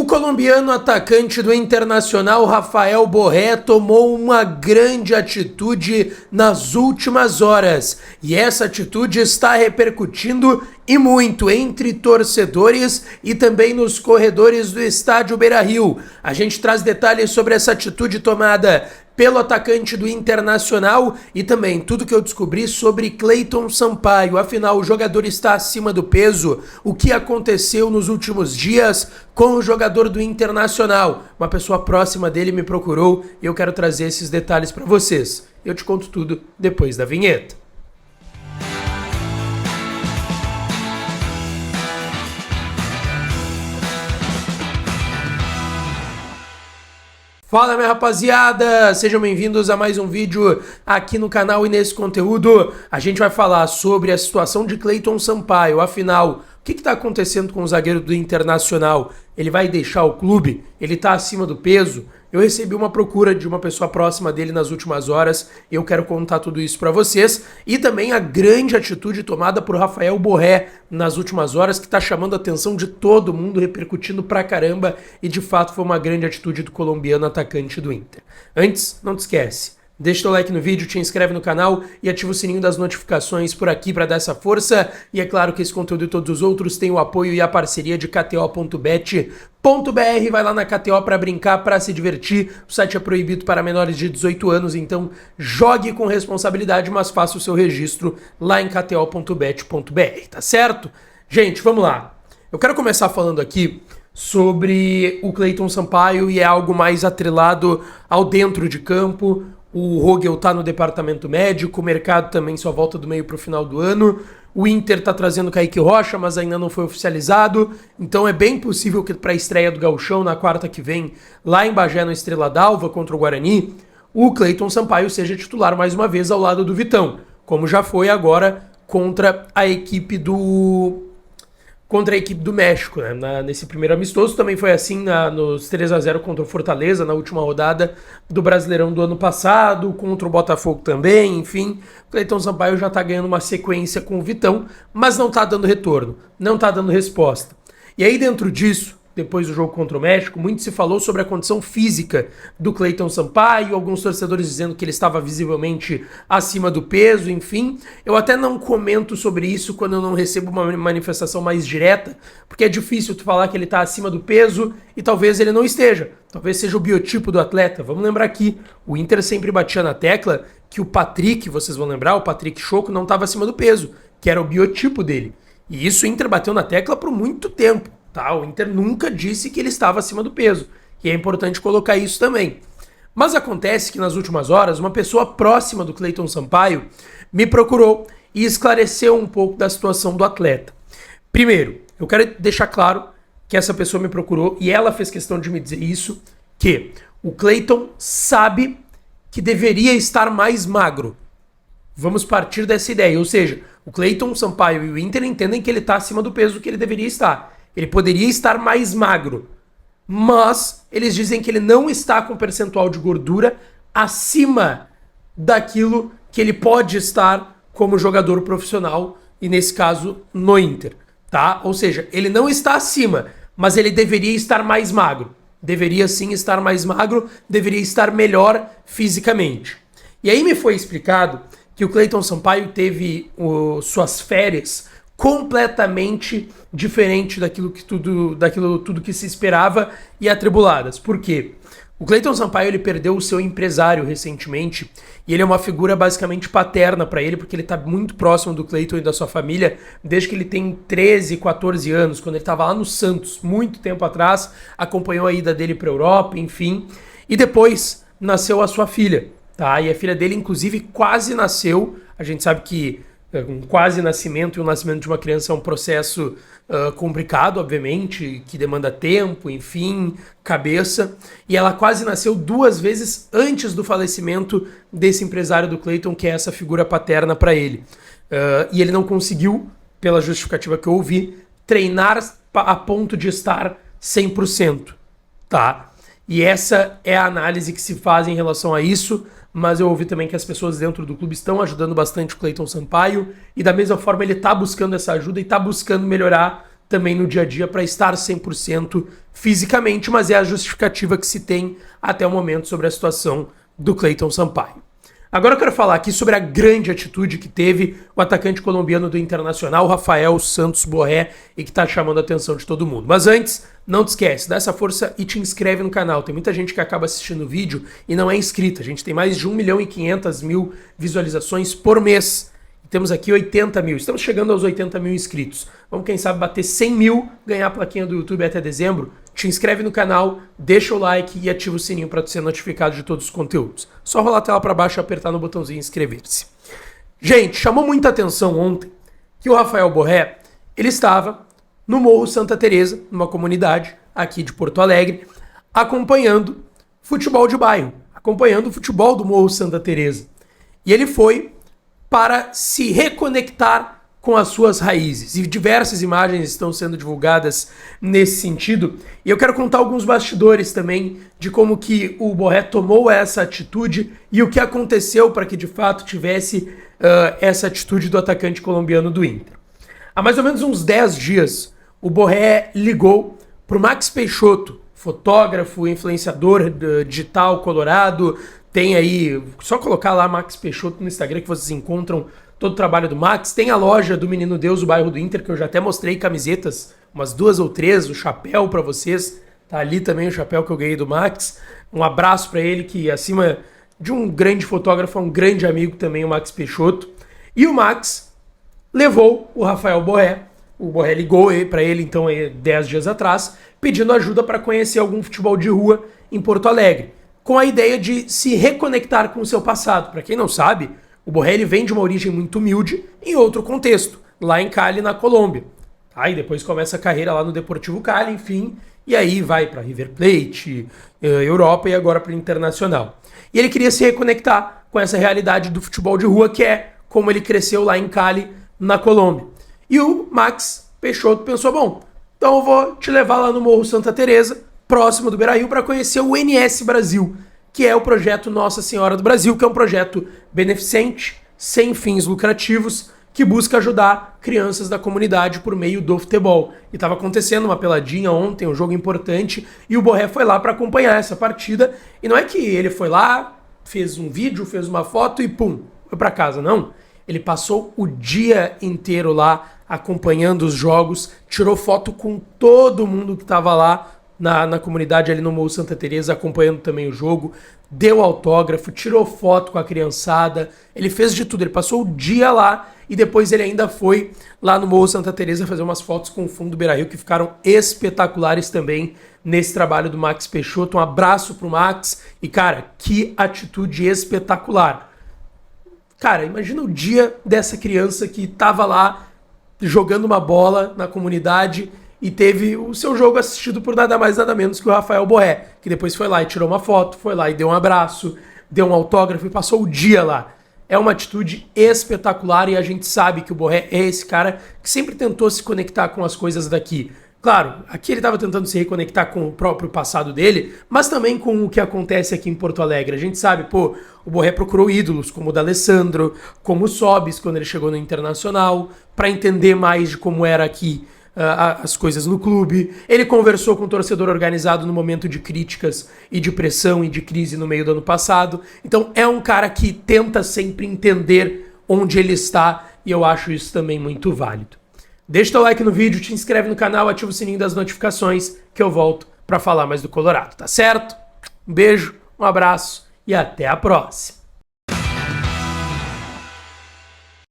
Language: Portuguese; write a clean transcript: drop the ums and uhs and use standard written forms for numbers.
colombiano atacante do Internacional, Rafael Borré, tomou uma grande atitude nas últimas horas. E essa atitude está repercutindo e muito entre torcedores e também nos corredores do estádio Beira-Rio. A gente traz detalhes sobre essa atitude tomada pelo atacante do Internacional e também tudo que eu descobri sobre Cleiton Sampaio. Afinal, o jogador está acima do peso. O que aconteceu nos últimos dias com o jogador do Internacional? Uma pessoa próxima dele me procurou e eu quero trazer esses detalhes para vocês. Eu te conto tudo depois da vinheta. Fala, minha rapaziada, sejam bem-vindos a mais um vídeo aqui no canal. E nesse conteúdo a gente vai falar sobre a situação de Cleiton Sampaio. Afinal, o que está acontecendo com o zagueiro do Internacional? Ele vai deixar o clube? Ele está acima do peso? Eu recebi uma procura de uma pessoa próxima dele nas últimas horas e eu quero contar tudo isso para vocês. E também a grande atitude tomada por Rafael Borré nas últimas horas, que está chamando a atenção de todo mundo, repercutindo pra caramba, e de fato foi uma grande atitude do colombiano atacante do Inter. Antes, não te esquece, deixa teu like no vídeo, te inscreve no canal e ativa o sininho das notificações por aqui para dar essa força. E é claro que esse conteúdo e todos os outros têm o apoio e a parceria de KTO.bet.br. Vai lá na KTO para brincar, para se divertir. O site é proibido para menores de 18 anos, então jogue com responsabilidade, mas faça o seu registro lá em KTO.bet.br, tá certo? Gente, vamos lá. Eu quero começar falando aqui sobre o Cleiton Sampaio e é algo mais atrelado ao dentro de campo. O Rogel tá no departamento médico, o mercado também só volta do meio para o final do ano. O Inter tá trazendo Kaique Rocha, mas ainda não foi oficializado. Então é bem possível que para a estreia do Gauchão na quarta que vem, lá em Bagé, no Estrela d'Alva, contra o Guarani, o Cleiton Sampaio seja titular mais uma vez ao lado do Vitão, como já foi agora contra a equipe do México, né? Nesse primeiro amistoso. Também foi assim nos 3-0 contra o Fortaleza, na última rodada do Brasileirão do ano passado, contra o Botafogo também, enfim. O Cleiton Sampaio já tá ganhando uma sequência com o Vitão, mas não tá dando retorno, não tá dando resposta. E aí dentro disso, depois do jogo contra o México, muito se falou sobre a condição física do Cleiton Sampaio, alguns torcedores dizendo que ele estava visivelmente acima do peso, enfim. Eu até não comento sobre isso quando eu não recebo uma manifestação mais direta, porque é difícil tu falar que ele está acima do peso e talvez ele não esteja. Talvez seja o biotipo do atleta. Vamos lembrar aqui, o Inter sempre batia na tecla que o Patrick, vocês vão lembrar, o Patrick Choco não estava acima do peso, que era o biotipo dele. E isso o Inter bateu na tecla por muito tempo. Tá, o Inter nunca disse que ele estava acima do peso, e é importante colocar isso também. Mas acontece que nas últimas horas, uma pessoa próxima do Cleiton Sampaio me procurou e esclareceu um pouco da situação do atleta. Primeiro, eu quero deixar claro que essa pessoa me procurou e ela fez questão de me dizer isso, que o Cleiton sabe que deveria estar mais magro. Vamos partir dessa ideia, ou seja, o Cleiton Sampaio e o Inter entendem que ele está acima do peso que ele deveria estar. Ele poderia estar mais magro, mas eles dizem que ele não está com percentual de gordura acima daquilo que ele pode estar como jogador profissional, e nesse caso no Inter, tá? Ou seja, ele não está acima, mas ele deveria estar mais magro. Deveria sim estar mais magro, deveria estar melhor fisicamente. E aí me foi explicado que o Cleiton Sampaio teve suas férias completamente diferente daquilo tudo que se esperava e atribuladas. Por quê? O Cleiton Sampaio ele perdeu o seu empresário recentemente e ele é uma figura basicamente paterna para ele, porque ele está muito próximo do Cleiton e da sua família desde que ele tem 13, 14 anos, quando ele estava lá no Santos, muito tempo atrás, acompanhou a ida dele para a Europa, enfim, e depois nasceu a sua filha, tá? E a filha dele, inclusive, quase nasceu. A gente sabe que um quase nascimento e o nascimento de uma criança é um processo complicado, obviamente, que demanda tempo, enfim, cabeça. E ela quase nasceu 2 vezes antes do falecimento desse empresário do Cleiton, que é essa figura paterna para ele. E ele não conseguiu, pela justificativa que eu ouvi, treinar a ponto de estar 100%, tá? E essa é a análise que se faz em relação a isso. Mas eu ouvi também que as pessoas dentro do clube estão ajudando bastante o Cleiton Sampaio, e da mesma forma ele está buscando essa ajuda e está buscando melhorar também no dia a dia para estar 100% fisicamente, mas é a justificativa que se tem até o momento sobre a situação do Clayton Sampaio. Agora eu quero falar aqui sobre a grande atitude que teve o atacante colombiano do Internacional, Rafael Santos Borré, e que tá chamando a atenção de todo mundo. Mas antes, não te esquece, dá essa força e te inscreve no canal. Tem muita gente que acaba assistindo o vídeo e não é inscrita. A gente tem mais de 1.500.000 visualizações por mês. Temos aqui 80 mil, estamos chegando aos 80 mil inscritos. Vamos, quem sabe, bater 100 mil, ganhar a plaquinha do YouTube até dezembro. Te inscreve no canal, deixa o like e ativa o sininho para ser notificado de todos os conteúdos. Só rolar a tela para baixo e apertar no botãozinho inscrever-se. Gente, chamou muita atenção ontem que o Rafael Borré, ele estava no Morro Santa Teresa, numa comunidade aqui de Porto Alegre, acompanhando futebol de bairro, acompanhando o futebol do Morro Santa Teresa. E ele foi para se reconectar com as suas raízes. E diversas imagens estão sendo divulgadas nesse sentido. E eu quero contar alguns bastidores também de como que o Borré tomou essa atitude e o que aconteceu para que de fato tivesse essa atitude do atacante colombiano do Inter. Há mais ou menos uns 10 dias, o Borré ligou para o Max Peixoto, fotógrafo, influenciador digital colorado. Tem aí, só colocar lá Max Peixoto no Instagram que vocês encontram todo o trabalho do Max. Tem a loja do Menino Deus, o bairro do Inter, que eu já até mostrei camisetas, umas 2 ou 3, o chapéu para vocês. Tá ali também o chapéu que eu ganhei do Max. Um abraço para ele, que acima de um grande fotógrafo, é um grande amigo também, o Max Peixoto. E o Max levou o Rafael Borré. O Borré ligou para ele, então, 10 dias atrás, pedindo ajuda para conhecer algum futebol de rua em Porto Alegre, com a ideia de se reconectar com o seu passado. Para quem não sabe, o Borré ele vem de uma origem muito humilde em outro contexto, lá em Cali, na Colômbia. Aí depois começa a carreira lá no Deportivo Cali, enfim, e aí vai para River Plate, Europa e agora para o Internacional. E ele queria se reconectar com essa realidade do futebol de rua, que é como ele cresceu lá em Cali, na Colômbia. E o Max Peixoto pensou, bom, então eu vou te levar lá no Morro Santa Teresa, próximo do Beira-Rio, para conhecer o NS Brasil, que é o projeto Nossa Senhora do Brasil, que é um projeto beneficente, sem fins lucrativos, que busca ajudar crianças da comunidade por meio do futebol. E estava acontecendo uma peladinha ontem, um jogo importante, e o Borré foi lá para acompanhar essa partida. E não é que ele foi lá, fez um vídeo, fez uma foto e pum, foi para casa, não. Ele passou o dia inteiro lá acompanhando os jogos, tirou foto com todo mundo que estava lá na comunidade ali no Morro Santa Teresa, acompanhando também o jogo, deu autógrafo, tirou foto com a criançada, ele fez de tudo, ele passou o dia lá e depois ele ainda foi lá no Morro Santa Teresa fazer umas fotos com o fundo do Beira-Rio que ficaram espetaculares também nesse trabalho do Max Peixoto. Um abraço pro Max e, cara, que atitude espetacular. Cara, imagina o dia dessa criança que tava lá jogando uma bola na comunidade e teve o seu jogo assistido por nada mais nada menos que o Rafael Borré, que depois foi lá e tirou uma foto, foi lá e deu um abraço, deu um autógrafo e passou o dia lá. É uma atitude espetacular e a gente sabe que o Borré é esse cara que sempre tentou se conectar com as coisas daqui. Claro, aqui ele estava tentando se reconectar com o próprio passado dele, mas também com o que acontece aqui em Porto Alegre. A gente sabe, pô, o Borré procurou ídolos como o D'Alessandro, como o Sobis, quando ele chegou no Internacional, para entender mais de como era aqui as coisas no clube. Ele conversou com o torcedor organizado no momento de críticas e de pressão e de crise no meio do ano passado. Então é um cara que tenta sempre entender onde ele está e eu acho isso também muito válido. Deixa teu like no vídeo, te inscreve no canal, ativa o sininho das notificações que eu volto para falar mais do Colorado, tá certo? Um beijo, um abraço e até a próxima.